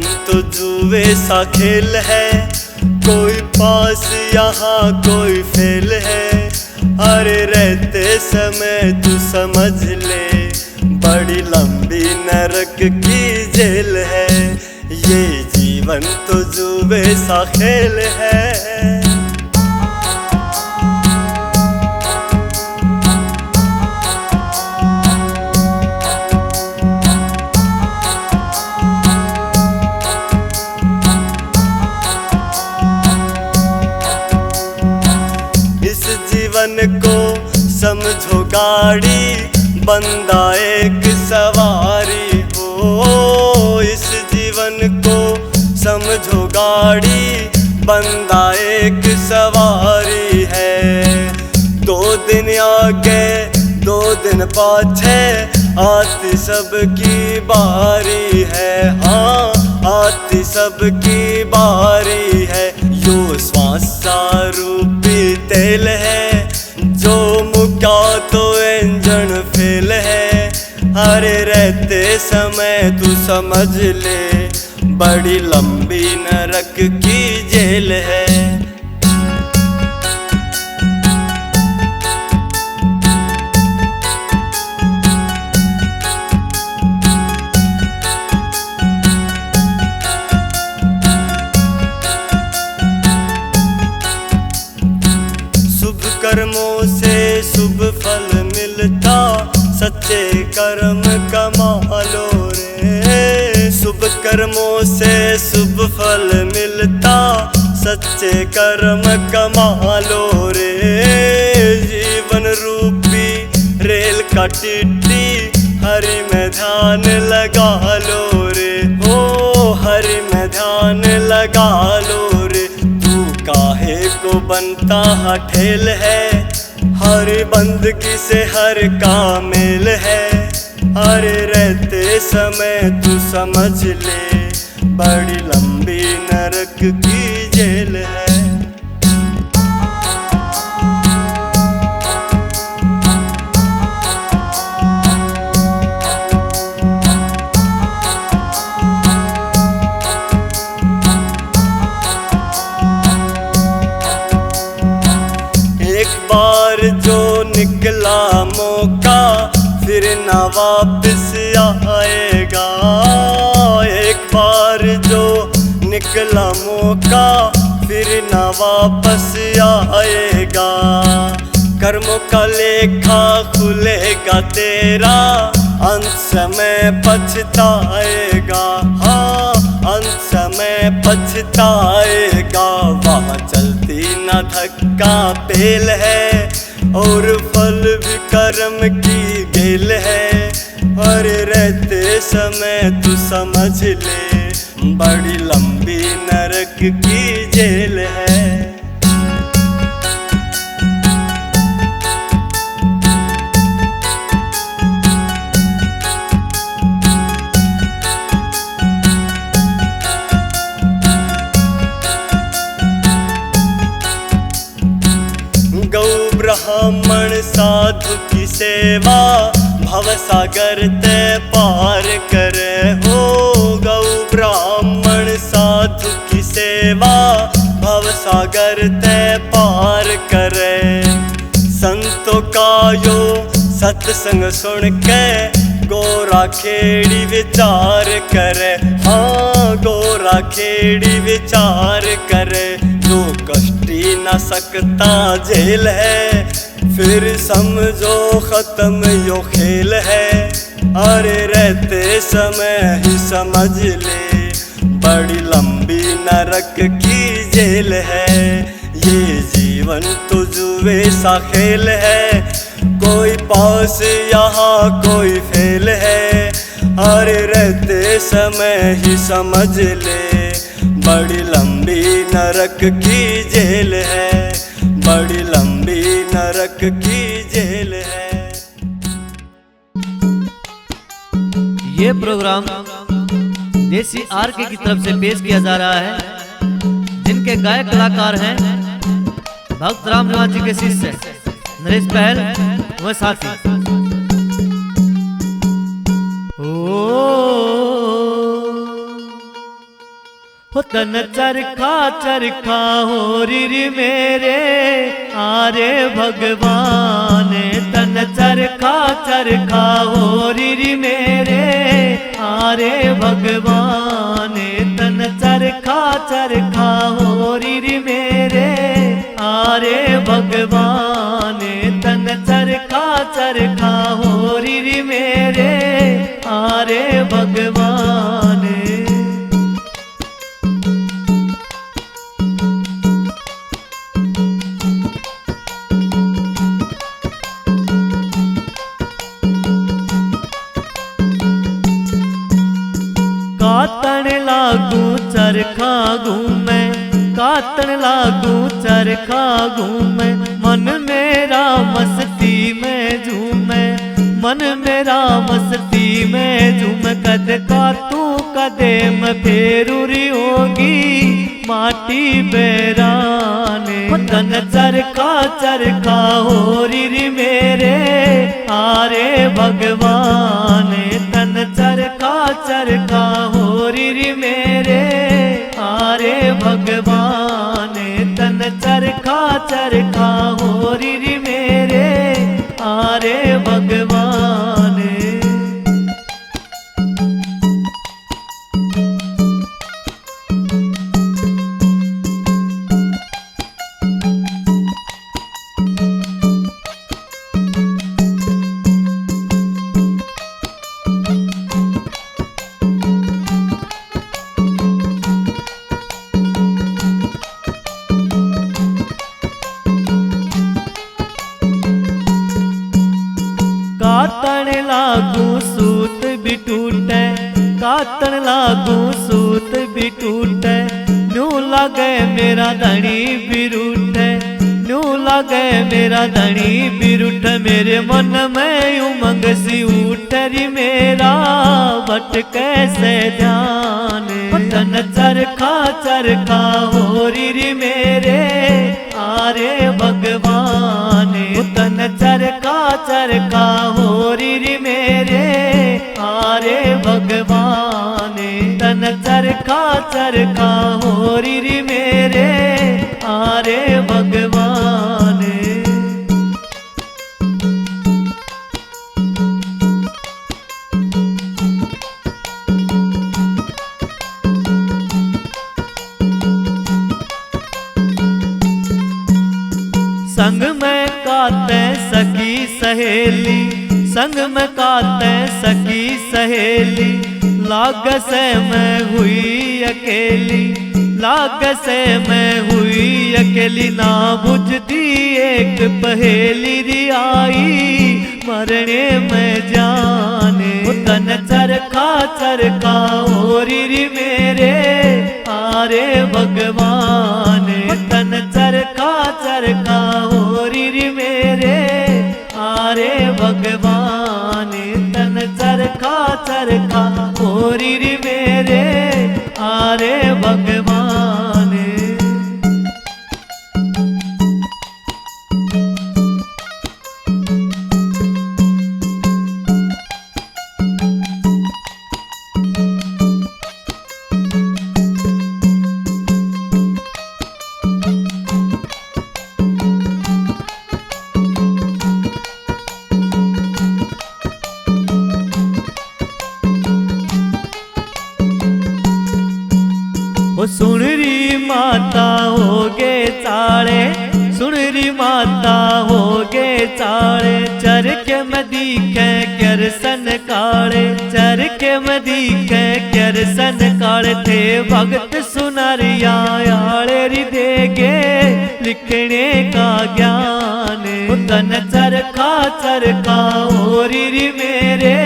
जीवन तो जुए सा खेल है, कोई पास यहाँ कोई फेल है। अरे रहते समय तू समझ ले, बड़ी लंबी नरक की जेल है। ये जीवन तो जुए सा खेल है। जीवन को समझो गाड़ी, बंदा एक सवारी हो। इस जीवन को समझो गाड़ी, बंदा एक सवारी है। 2 दिन आगे 2 दिन पाछे, आती सबकी बारी है। हाँ, आती सबकी बारी है। यो श्वासा रूपी तेल है, जो मुका तो इंजन फेल है। अरे रहते समय तू समझ ले, बड़ी लंबी नरक की जेल है। कर्मों से शुभ फल मिलता, सच्चे कर्म कमा लो रे। शुभ कर्मों से शुभ फल मिलता, सच्चे कर्म कमा लो रे। जीवन रूपी रेल का टिट्टी, हरि में ध्यान लगा लो रे। ओ हरि में ध्यान लगा लो रे। काहे को बनता हठेल है, हर बंदगी से हर का मेल है। अरे रहते समय तू समझ ले, बड़ी लंबी नरक की जेल है। बार जो निकला मौका, फिर ना वापस आएगा। एक बार जो निकला मौका, फिर ना वापस आएगा। कर्मों का लेखा खुलेगा तेरा, अंत समय पछताएगा। हाँ, अंत समय पछताएगा। वहाँ चलती न धक्का पेल है, और फल भी कर्म की गेल है। अरे रहते समय तू समझ ले, बड़ी लंबी नरक की जेल है। गौ ब्राह्मण साधु की सेवा, भवसागर ते पार करे हो। गौ ब्राह्मण साधु की सेवा, भवसागर ते पार करे। संतों का यो सत्संग सुन के, गोरा खेड़ी विचार करे। हाँ, गोरा खेड़ी विचार करे। जो कष्टी न सकता जेल है, फिर समझो खत्म यो खेल है। अरे रहते समय ही समझ ले, बड़ी लंबी नरक की जेल है। ये जीवन तो जुए सा खेल है, कोई पास यहाँ कोई फेल है। अरे रहते समय ही समझ ले, बड़ी लंबी नरक की जेल है। बड़ी लंबी नरक की जेल है। ये प्रोग्राम देसी आरके की तरफ से पेश किया जा रहा है, जिनके गायक कलाकार हैं भक्त राम निवास जी के शिष्य नरेश पहल व साथी। हो तन चरखा हो री मेरे आरे भगवान। तन चरखा हो री मेरे आरे भगवान। तन चरखा हो री मेरे आरे भगवान। तन चरखा हो री मेरे आरे भगवान। कातन लागू चरखा घूमे, कातन लागू चरखा घूमे। मन मेरा मस्ती में झूमे, मन मेरा मस्ती में झूमे। कद का तू कदे में फेरूरी होगी माटी बेराने। तन चरखा हो री मेरे आरे भगवान। तन चरखा हो री मेरे आरे भगवान। तन चरखा हो री मेरे आरे भगवान। कातन लागू सूत भी टूटे, कातन लागू सूत भी टूटे। न्यू लागे मेरा धनी भी रूठे, न्यू लागे मेरा धनी भी रूठे। मेरे मन में उमंग सी उठरी मेरा बट कैसे ध्यान। तन चरखा हो री मेरे आरे भगवान। तन चरखा हो री मेरे आरे भगवान। तन चरखा हो री मेरे आरे भगवान। संग में काते सखी सहेली, संग में काते सखी सहेली। लाग से मैं हुई अकेली, लाग से मैं हुई अकेली। ना बुझती एक पहेली रियाई मरने में जाने। तन चरखा हो री मेरे आरे भगवान। तन चरखा हो री मेरे आरे भगवान। तन चरखा हो री मेरे आरे भगवान। ओ सुन री माता होगे चाले, सुन री माता होगे चाले। चरके में दिखे करसन काले, चरके में दिखे करसन काले। थे भगत सुनरिया आले री देगे लिखने का ज्ञान। तन चरखा हो री मेरे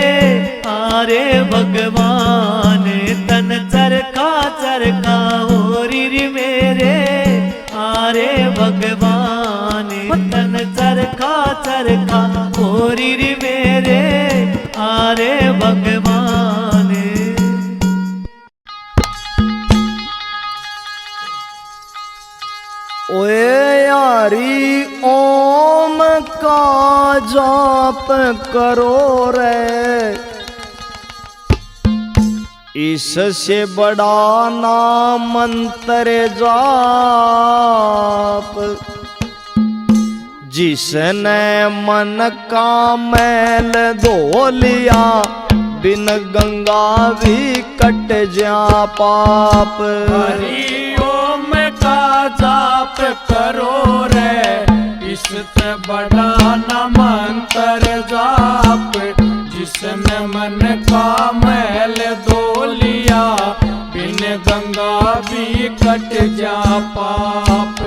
आरे भगवान। तन चरखा हो री मेरे आरे भगवान। तन चरखा हो री मेरे आरे भगवान। ओए यारी ओम का जाप करो रे, इससे बड़ा ना मंत्र जाप, जिसने मन का मैल धो लिया, बिन गंगा भी कट जा पाप। हरि ओम का जाप करो रे, इससे बड़ा न मंत्र जाप, जिसने मन का मैल धो लिया, बिन गंगा भी कट जा पाप।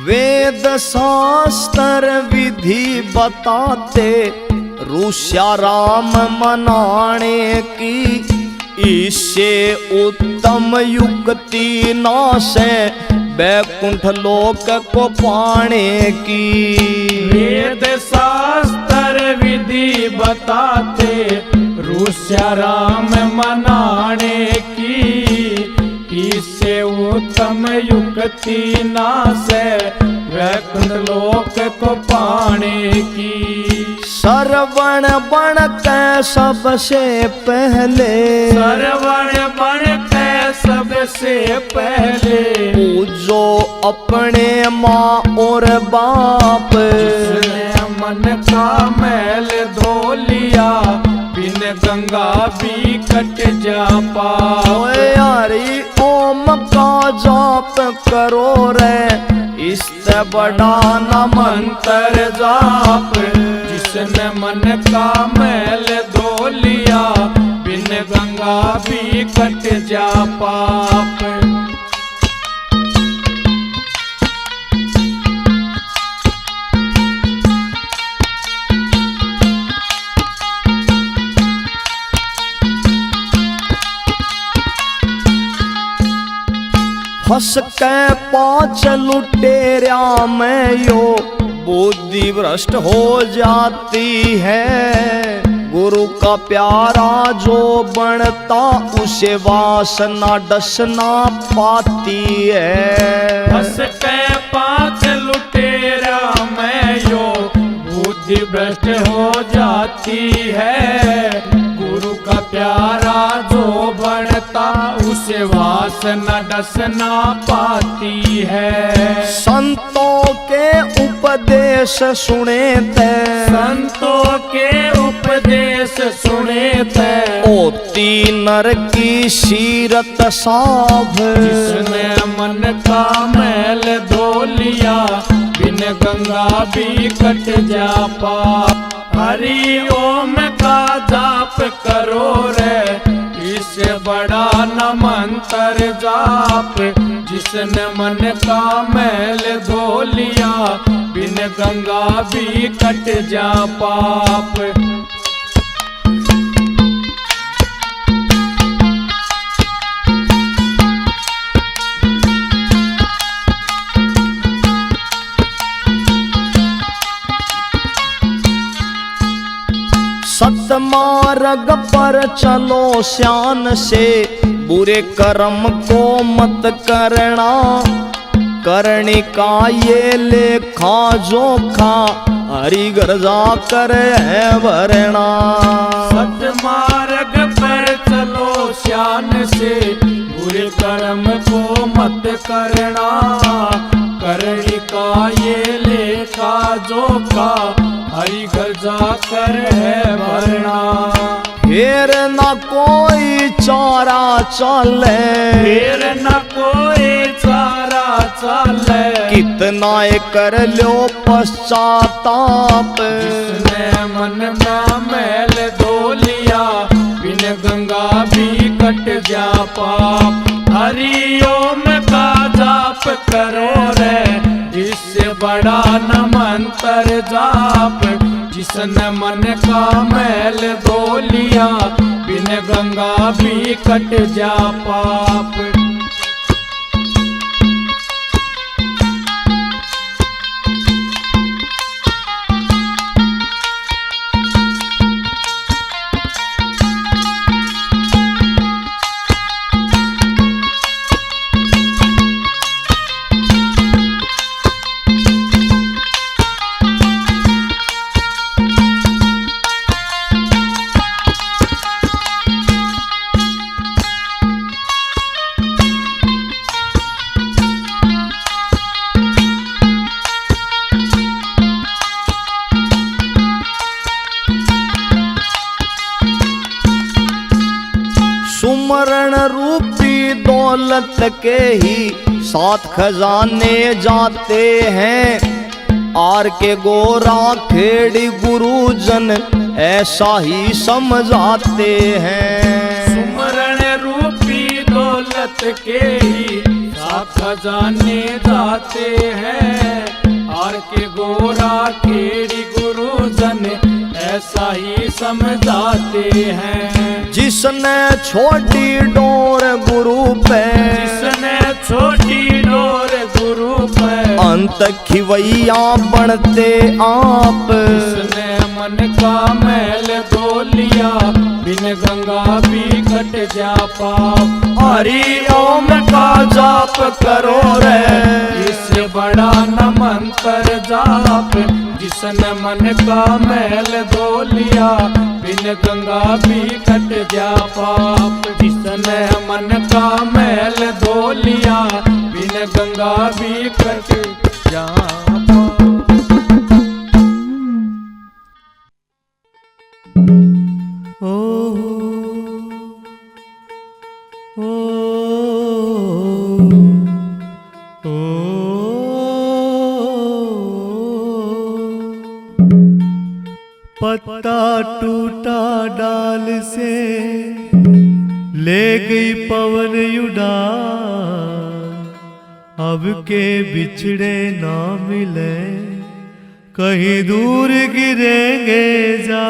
वेद शास्त्र विधि बताते, रूष्या राम मनाने की, इससे उत्तम युक्ति ना से बैकुंठ लोक को पाने की। वेद शास्त्र विधि बताते, रूष्या राम मनाने की, इससे उत्तम युक्ति ना से वैकुंठ लोक को पाने की। श्रवण बण के सबसे पहले, श्रवण बण के सबसे पहले, पूजो अपने माँ और बाप, जिसने मन का मैल धो लिया, बिन गंगा भी कट जा पाप। ओए हरि ओम का जाप करो रे, इससे बड़ा न मंत्र जाप, जिसने मन का मैल धो लिया, बिन गंगा भी कट जा पाप। फंस के पांच लुटेरा में यो, बुद्धि भ्रष्ट हो जाती है। गुरु का प्यारा जो बनता, उसे वासना डसना पाती है। फंस के पांच लुटेरा में यो, बुद्धि भ्रष्ट हो जाती है। गुरु का प्यारा जो बनता, उसे वासना डसना पाती है। संतों के उपदेश सुने थे, संतों के उपदेश सुने थे, होती नर की सीरत साफ। जिसने मन का मैल धो लिया, बिन गंगा भी कट जा पाप। हरि ओम का जाप करो रे, इससे बड़ा न मंत्र जाप, जिसने मन का मैल धो लिया, बिन गंगा भी कट जा पाप। सतमार्ग पर चलो श्यान से, बुरे कर्म को मत करना। करने का ये लेखा जोखा, हरि घर जाकर है भरना। सतमार्ग पर चलो श्यान से, बुरे कर्म को मत करना। करने का ये लेखा जोखा, हरि घर जाकर है भरना। फिर न कोई चारा चले, फिर न कोई चारा चले, कितना कर लो पश्चाताप। जिसने मन में मैल धो लिया, बिन गंगा भी कट जा पाप। हरि ओम का जाप करो रे, इससे बड़ा न मंत्र जाप, जिसने मन का मैल धो लिया, बिन गंगा भी कट जा पाप। सुमरण रूपी दौलत के ही सात खजाने जाते हैं। आर के गोरा खेड़ी गुरुजन ऐसा ही समझाते हैं। सुमरण रूपी दौलत के ही सात खजाने जाते हैं। आर के गोरा खेड़ी गुरुजन ऐसा ही समझाते हैं। जिसने छोटी डोर गुरु पे, जिसने छोटी डोर गुरु पे, अंत खिवैया बढ़ते आप। जिसने मन का मैल धो लिया, बिन गंगा भी कट जा पाप। हरि ओम का जाप करो रे, इससे बड़ा न मंत्र जाप। जिसने मन का मैल धो लिया, बिन गंगा भी कट जा पाप। जिसने मन का मैल धो लिया, बिन गंगा भी कट जा पाप। पत्ता टूटा डाल से ले गई पवन उड़ान। अब के बिछड़े ना मिले, कहीं दूर गिरेंगे जा।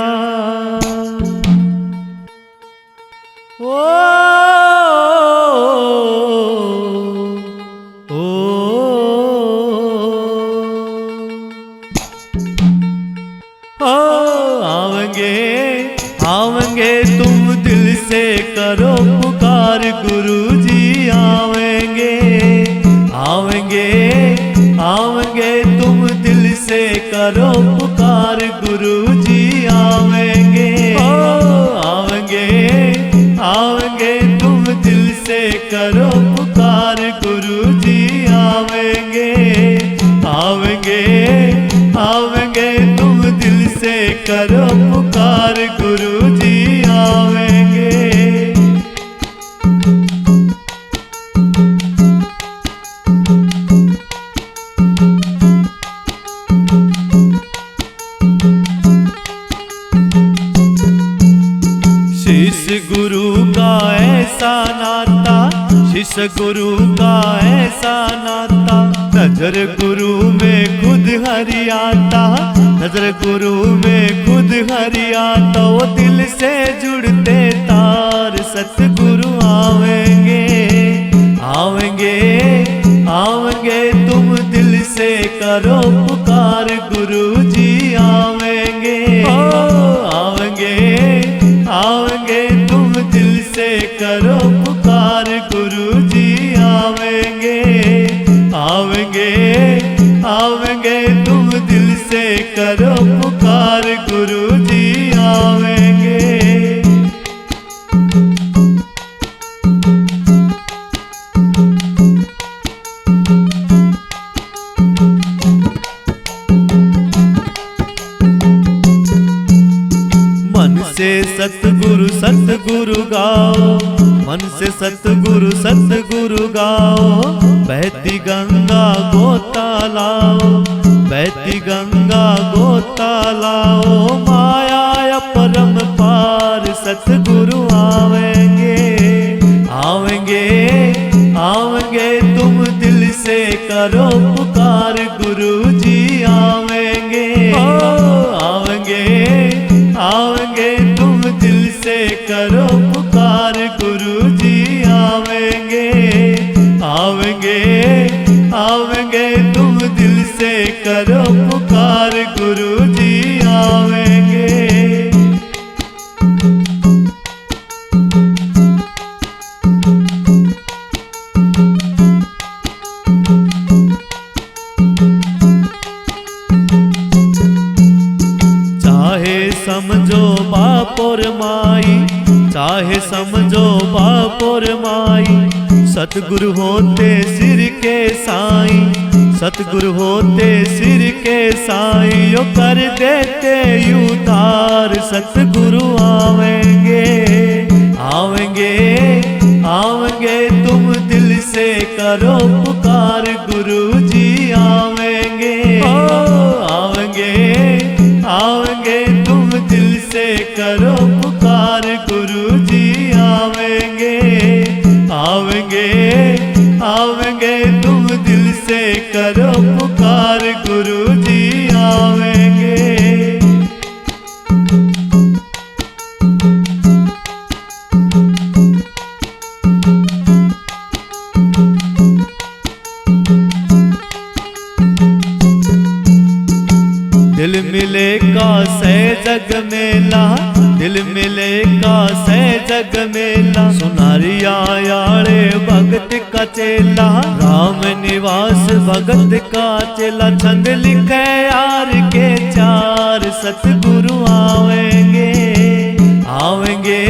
आवेंगे तुम दिल से करो पुकार, गुरुजी आवेंगे। आवेंगे आवेंगे तुम दिल से करो पुकार, गुरुजी आवेंगे। आवेंगे आवेंगे तुम दिल से करो पुकार, गुरुजी आवेंगे। आवेंगे आवेंगे तुम दिल से करो पुकार, गुरुजी आवेंगे। शिष्य गुरु का ऐसा नाता, शिष्य गुरु का ऐसा नाता, नजर गुरु में खुद हरि आता। नजर गुरु में खुद हरि आता, वो दिल से जुड़ते तार सतगुरु आवेंगे। आवेंगे आवेंगे तुम दिल से करो पुकार, गुरुजी आवेंगे। आवेंगे आवेंगे तुम दिल से करो पुकार, गुरुजी आवेंगे। आवेंगे आवेंगे तुम दिल से करो पुकार, गुरुजी आवेंगे। मन से सतगुरु सतगुरु गाओ, मन से सतगुरु सतगुरु गाओ। बहती गंगा गोता लाओ, बहती गंगा गोता लाओ। माया परम पार सतगुरु आवेंगे। आवेंगे आवेंगे तुम दिल से करो पुकार, गुरुजी आवेंगे। आवेंगे आवेंगे तुम दिल से करो पुकार, गुरुजी आवेंगे। आवेंगे आवेंगे तुम दिल से करो पुकार, गुरुजी आवेंगे। चाहे समझो बाप और माई, चाहे समझो बाप और माई, सतगुरु होते सिर के साईं। सतगुरु होते सिर के साईं, यो कर देते उद्धार। सतगुरु आवेंगे आवेंगे करो पुकार गुरु जी आवेंगे, आवेंगे आवेंगे तुम दिल से करो पुकार गुरु जी आवेंगे, आवेंगे आवेंगे तुम दिल से करो पुकार गुरु जी आवेंगे। दिल मिले का से जग मेला, दिल मिले का से जग मेला, सुनारिया यारे भगत का चेला, राम निवास भगत का चेला, छंद लिखे यार के चार, सतगुरु आवेंगे, आवेंगे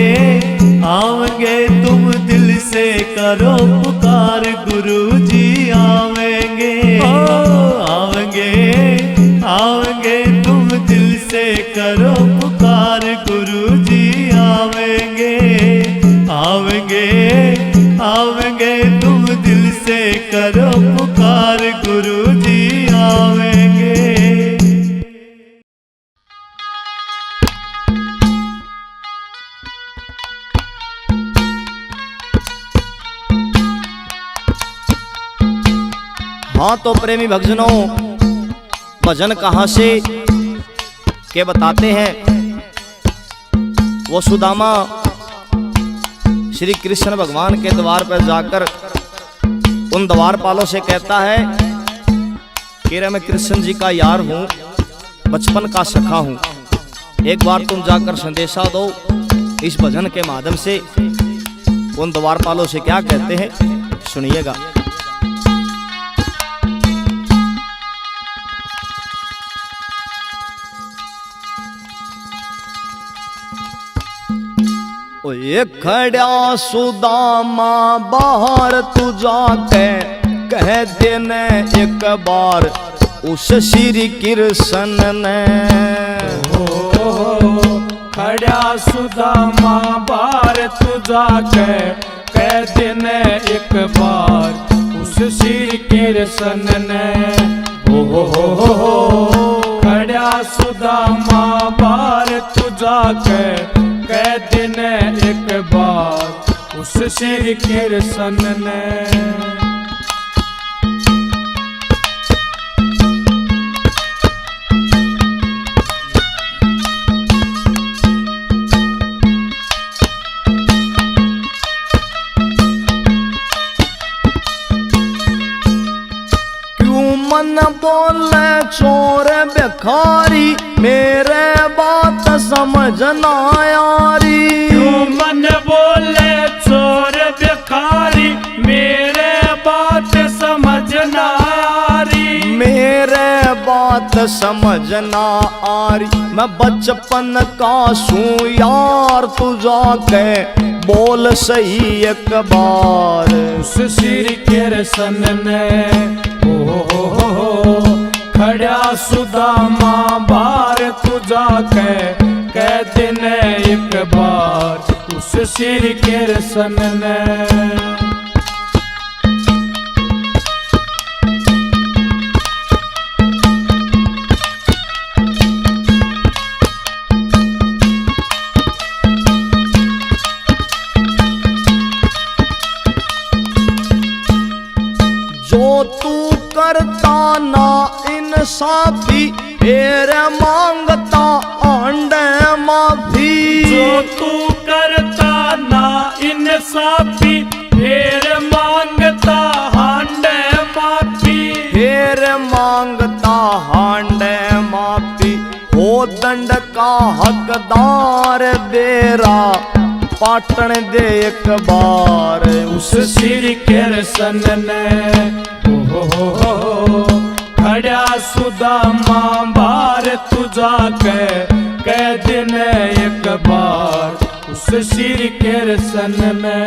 आवेंगे तुम दिल से करो पुकार गुरु जी आवेंगे, आवेंगे आवेंगे तुम दिल से करो पुकार गुरु जी आवेंगे, आवेंगे आवेंगे तुम दिल से करो पुकार गुरु जी आवेंगे। हाँ तो प्रेमी भक्तजनों, भजन कहाँ से के बताते हैं। वो सुदामा श्री कृष्ण भगवान के द्वार पर जाकर उन द्वारपालों से कहता है कि रे मैं कृष्ण जी का यार हूँ, बचपन का सखा हूँ, एक बार तुम जाकर संदेशा दो। इस भजन के माध्यम से उन द्वारपालों से क्या कहते हैं सुनिएगा। ये खड़ा सुदामा बाहर तू जाके कह देने एक बार उस श्री कृष्ण ने, खड़ा सुदामा बाहर तू जाके कह देने एक बार उस श्री कृष्ण ने, खड़ा सुदामा बाहर तू जाके कह देने एक बार उस श्री कृष्ण ने। क्यों मन बोले चोर भिखारी, मेरे बात समझ ना यारी। क्यों मन बोले चोर भिखारी, मेरे बात समझ ना यारी। मेरे बात समझ ना आ रही, मैं बचपन का सूं यार, तू जाके बोल सही एक बार उस श्री कृष्ण ने। खड़ा सुदामा बाहर तू जाके कह देने एक बार उस श्री कृष्ण ने। जो तू करता ना इंसाफी, फिर मांगता आंडे माफी। जो तू करता ना इंसाफी, फिर मांगता हांडे माफी। फिर मांगता हांडे माफी, हो दंड का हकदार बेरा पाटन दे एक बार उस श्री कृष्ण ने। खड़ा सुदामा बाहर तू जाके कह देने एक बार उस श्री कृष्ण ने।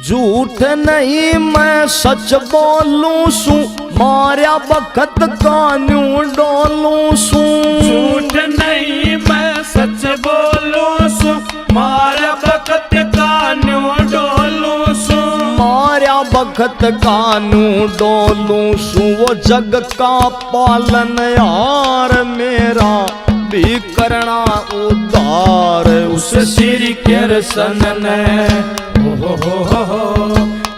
झूठ नहीं मैं सच बोलूं सू, मार्या बखत कान्यू डोलूं सू। झूठ नहीं मैं सच बोलूं सू, मार्या बखत कान्यू डोलूं सू। मार्या बखत कानू डोलूं सू, वो जग का पालन यार मेरा भी करना उद्धार। उस श्री कृष्ण ने हो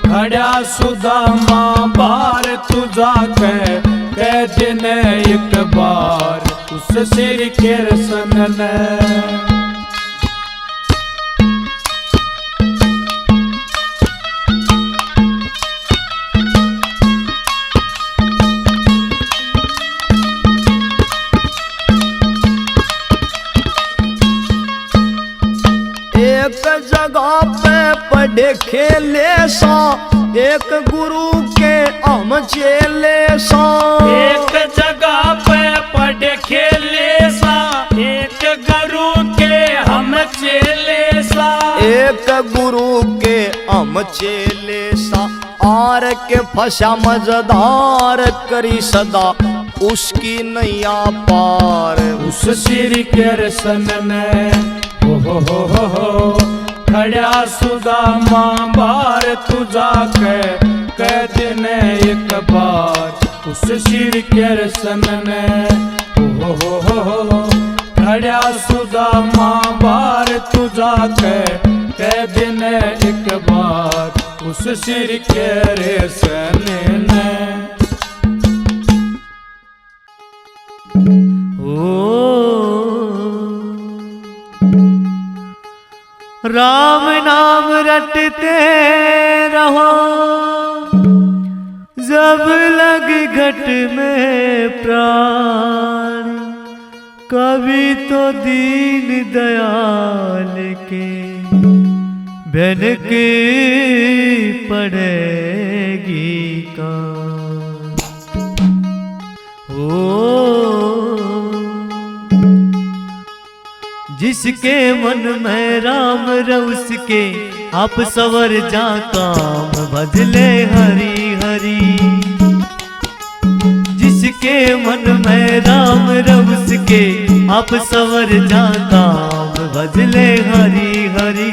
खड्या सुदामा बार तुझा कह दिन एक बार। उस श्री कृष्ण ने एक जगह पे पढ़े खेले सा, एक गुरु के हम चेले सा। एक जगह पे पढ़े खेले सा, एक गुरु के हम चेले सा। एक गुरु के हम चेले सा, आर के फसा मजदार करी सदा उसकी नैया पार। उस श्री कृष्ण ने हो खड्या सुदामा बार तुझा कह दिन एक बार। उस श्री कृष्ण ने हो खड्या सुदामा बार तुझा कह दिन एक बार। उस श्री कृष्ण ने राम नाम रटते रहो, जब लग घट में प्राण। कभी तो दीन दयाल के भनक पड़ेगी कान। जिसके मन में राम रउस के आप सवर जा काम भजले हरि हरि। जिसके मन में राम रउस के आप सवर जा काम भजले हरि हरि।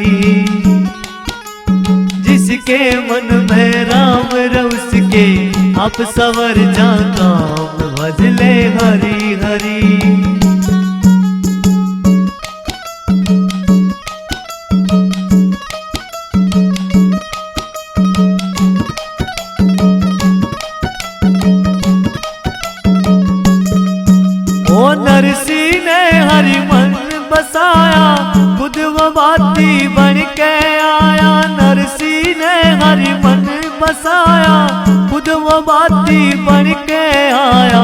जिसके मन में राम रउस के आप सवर जा काम भजले हरि हरि। नरसी ने हरि मन बसाया, खुद वो बाती बन के आया। नरसी ने हरि मन बसाया, खुद वो बाती बन के आया।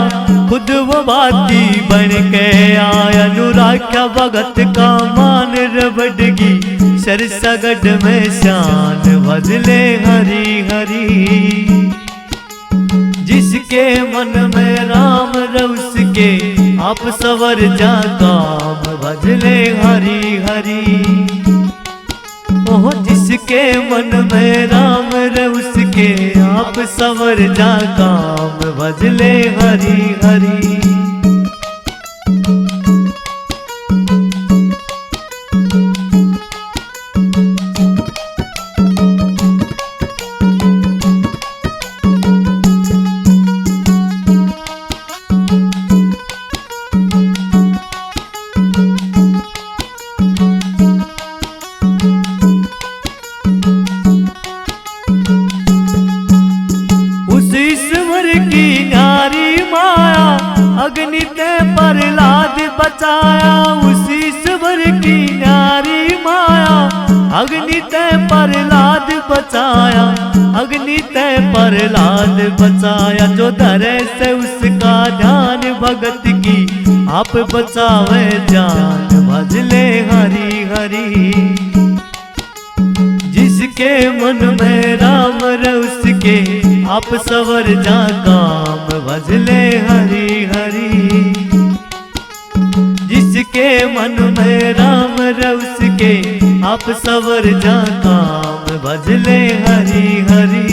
खुद वो बाती बन के आया। अनुराख्या भगत का मान रबड़गी, सरसगढ़ में शान भजले हरि हरि। जिसके मन में राम रउस के आप सवर जा काम भजले हरि हरि। ओह जिसके मन में राम रउस के आप सवर जा काम भजले हरि हरि। अग्नि ते प्रहलाद बचाया, उसी ईश्वर की न्यारी माया। अग्नि ते प्रहलाद बचाया, अग्नि ते प्रहलाद बचाया। जो धरे से उसका ध्यान भगत की, आप बचावे जान भजले हरि हरि। जिसके मन में राम रउस के, आप सवर जा काम भजले हरि हरि। जिसके मन में राम रउस के, आप सवर जा काम भजले हरि हरि।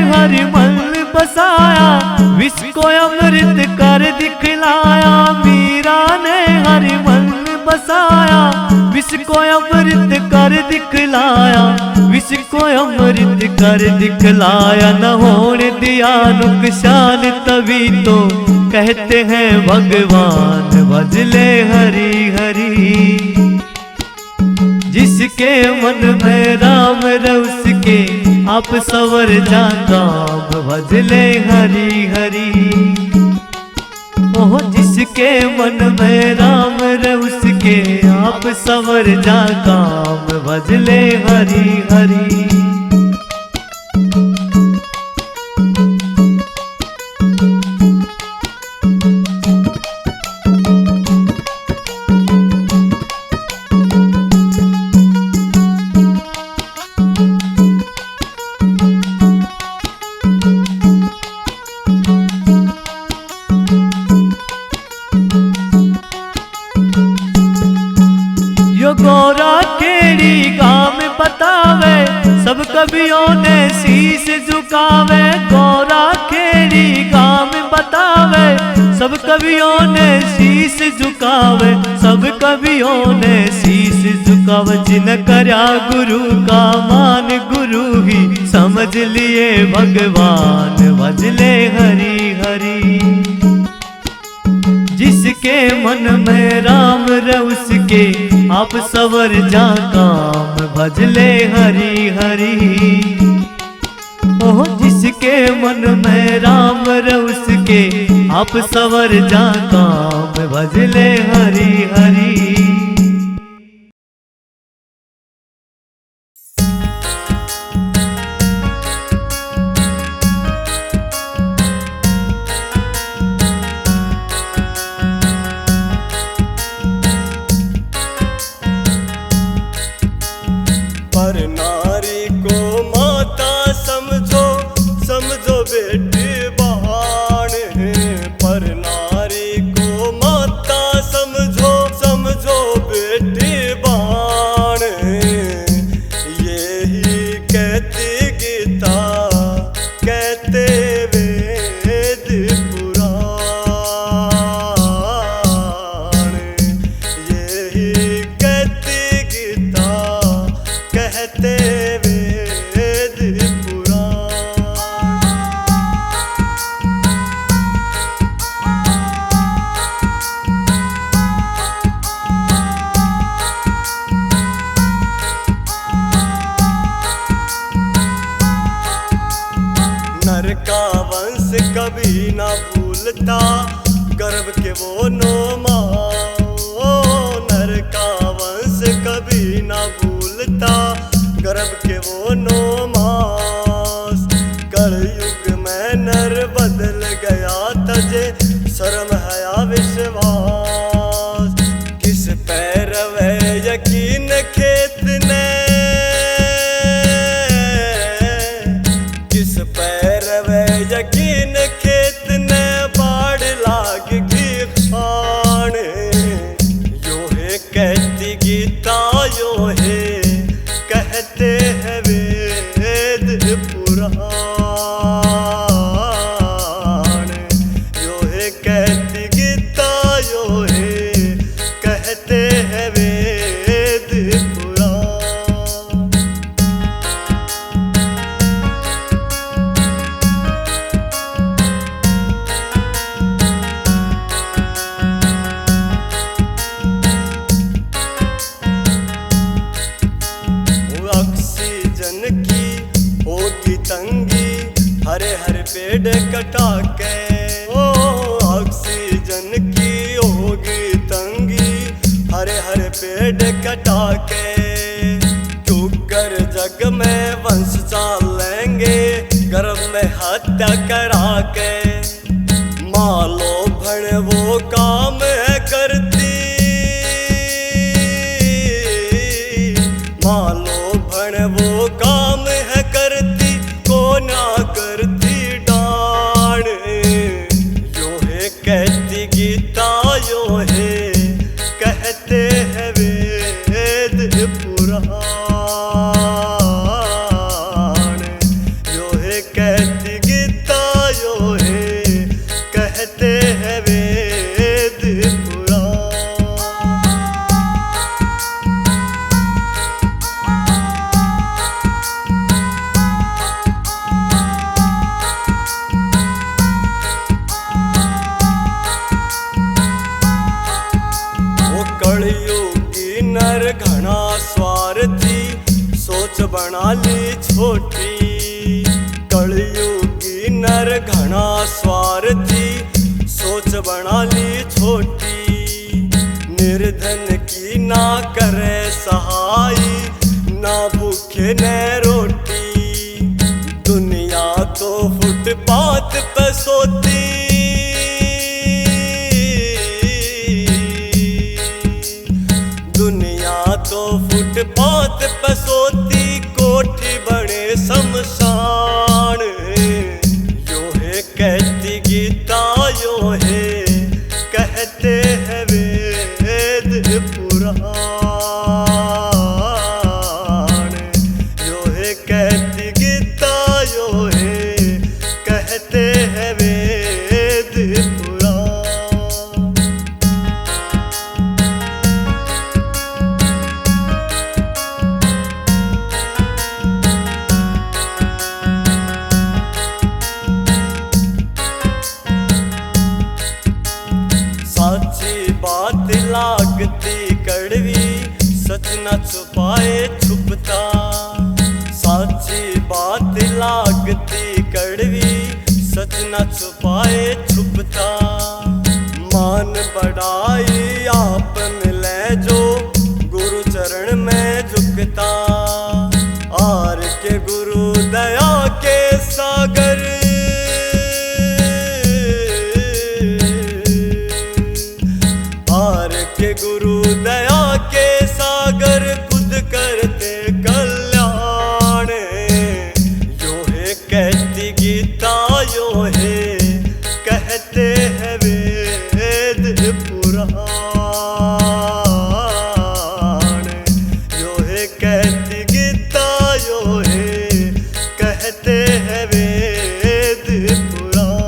हरि मन बसाया विष को अमृत कर दिखलाया। मीरा ने हरि मन बसाया विष को अमृत कर दिखलाया। विष को अमृत कर दिखलाया न होने दिया नुकसान तभी तो कहते हैं भगवान भजले हरि हरि। जिसके मन में राम रस के आप सवर जाता भजले हरि हरि। ओह जिसके मन में राम रस के आप सवर जाता भजले हरि हरि। गोरा केड़ी गाम बतावे सब कवियों ने शीश झुकावे। गोरा केड़ी गाम बतावे सब कवियों ने शीश झुकावे। सब कवियों ने शीश झुकावे। जिन करया गुरु का मान गुरु ही समझ लिए भगवान भजले हरि हरि। जिसके मन में राम रस के आप सवर जा काम भजले हरि हरि। ओह जिसके मन में राम रस के आप सवर जा काम भजले हरि हरि। पर नारी को माता समझो समझो बेटी बहान है। पर नारी को माता समझो समझो बेटी बहान है। यही कहती गीता कहते वेद पुराण। यही कहती गीता कहते वेद पुराण। नर का वंश कभी ना भूलता गर्भ के वो 9 माह। नर का वंश कभी ना भूलता गर्भ के वो 9 मास। कलयुग में नर बदल गया तजे शर्म हया विश्वास। किस पैर वे यकीन खेत ने किस पैर वे यकीन खेत ने बाढ़ लाग गई खान। यो है कहती गीता यो है कहते हैं वेद पुराण। यो है कहती गीता यो है कहते हैं वेद पुराण। ऑक्सीजन की होगी तंगी हरे हरे पेड़ कटा के। ओ ऑक्सीजन की होगी तंगी हरे हरे पेड़ कटा के। क्योंकर जग में वंश चाल लेंगे गर्भ में हत्या करा के। मालो भण वो काम है करती मालो भण वो काम है करती। बना ली छोटी। कलयुगी नर घना स्वार्थी, सोच बना ली छोटी। निर्धन की ना करे सहाय, ना भूखे न रोटी। दुनिया तो फुटपाथ पे सोती, दुनिया तो फुटपाथ पे सोती। कोठी बड़े शमशान, यो है कहती गीता, यो है कहते हैं वेद पुराण। यो है कहती गीता, यो है कहते हैं वेद पुराण। साची बात लागती कड़वी, सच न छुपाए छुपता। साची बात लागती कड़वी, सच न छुपाए छुपता। मान बढ़ाई आप मिले जो, गुरु चरण में झुकता। आर के गुरु दया के सागर, आर के गुरु दया के सागर, खुद करते कल्याण। यो है कहती गीता, यो है कहते हैं वेद पुराण। यो है कहती गीता, यो है कहते हैं वेद पुराण।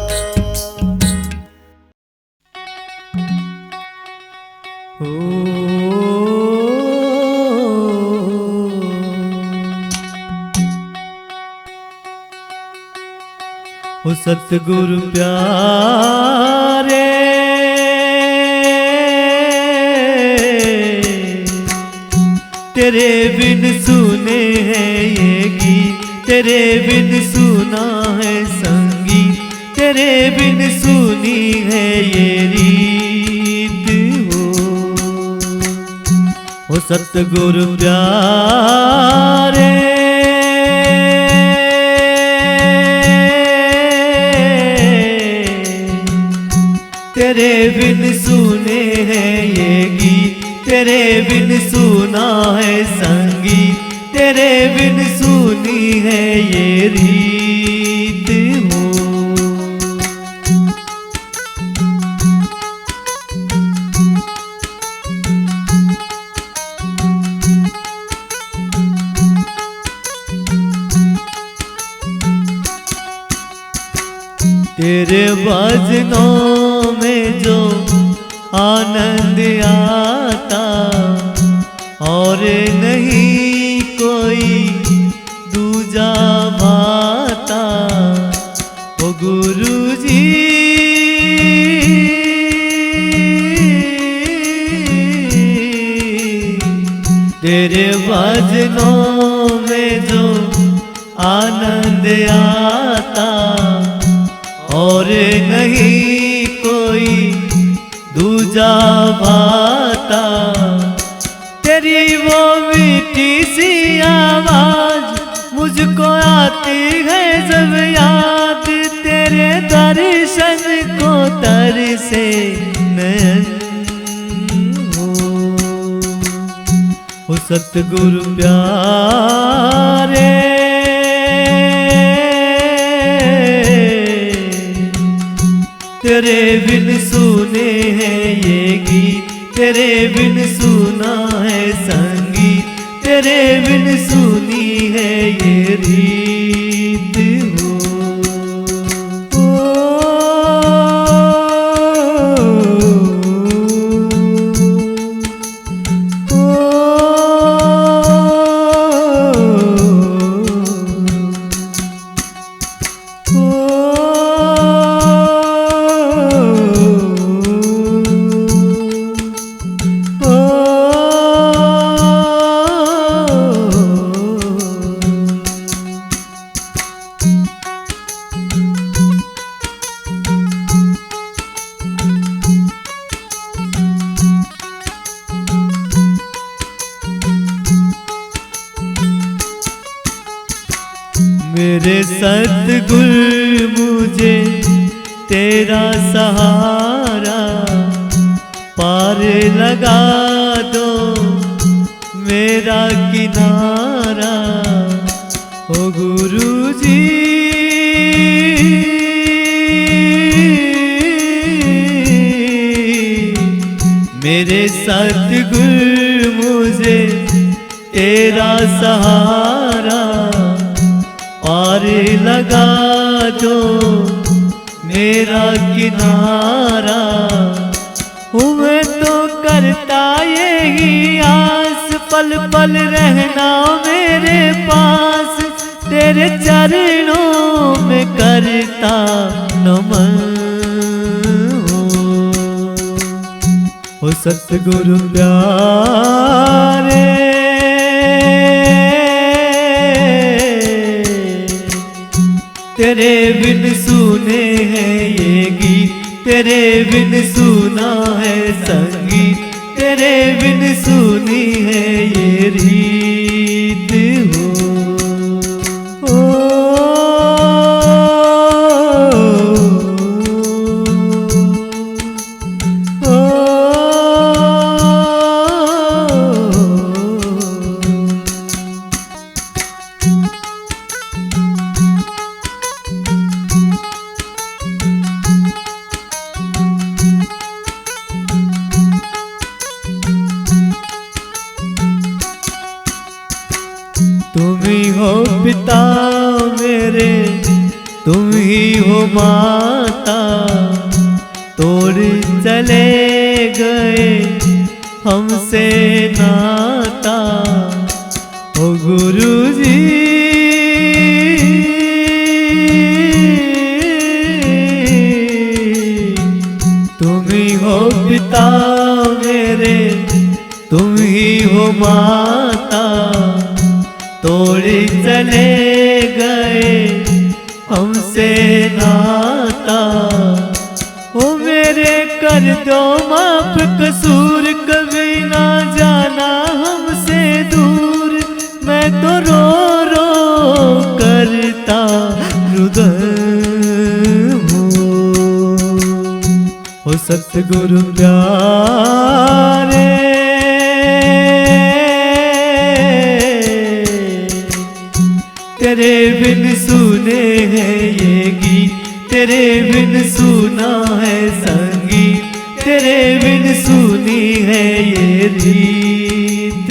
ओ सतगुरु प्यारे, तेरे बिन सुने हैं ये गीत, तेरे बिन सुना है संगीत, तेरे बिन सुनी है ये रीत हो। ओ सतगुरु प्यारे, तेरे बिन सुने हैं ये गीत, तेरे बिन सुना है संगीत, तेरे बिन सुनी है ये रीत हो। तेरे भजनों में जो आनंद आता, और नहीं कोई दूजा भाता। ओ गुरु जी तेरे भजनों में जो आनंद आता, और नहीं कोई दूजा भाता। तेरी वो मीठी सी आवाज मुझको आती है जब याद, तेरे दर्शन को तरसे नयन हो। ओ सतगुरु प्यारे, तेरे बिन सुने हैं ये गीत, तेरे बिन सुना है संगीत, तेरे बिन सुनी है ये रीत हो। मेरे सतगुरु मुझे तेरा सहारा पार लगा दो मेरा किनारा ओ गुरुजी। मेरे सतगुरु मुझे तेरा सहारा पार लगा दो मेरा किनारा। मैं तो करता यही आस पल पल रहना मेरे पास, तेरे चरणों में करता नमन। हो सतगुरु प्यारे तेरे बिन सुने हैं ये गीत, तेरे बिन सुना है संगीत, तेरे बिन सुनी है ये रीत हो। तुम ही हो पिता मेरे, तुम ही हो माता, तोड़ चले गए हमसे नाता ओ गुरुजी। तुम ही हो पिता मेरे, तुम ही हो माता, तोड़ चले गए हमसे नाता। ओ मेरे कर दो माफ कसूर, कभी ना जाना हमसे दूर, मैं तो रो रो करता रुदन हूँ। ओ सतगुरु प्यारे तेरे बिन सुने हैं ये गीत, तेरे बिन सुना है संगीत, तेरे बिन सुनी है ये रीत।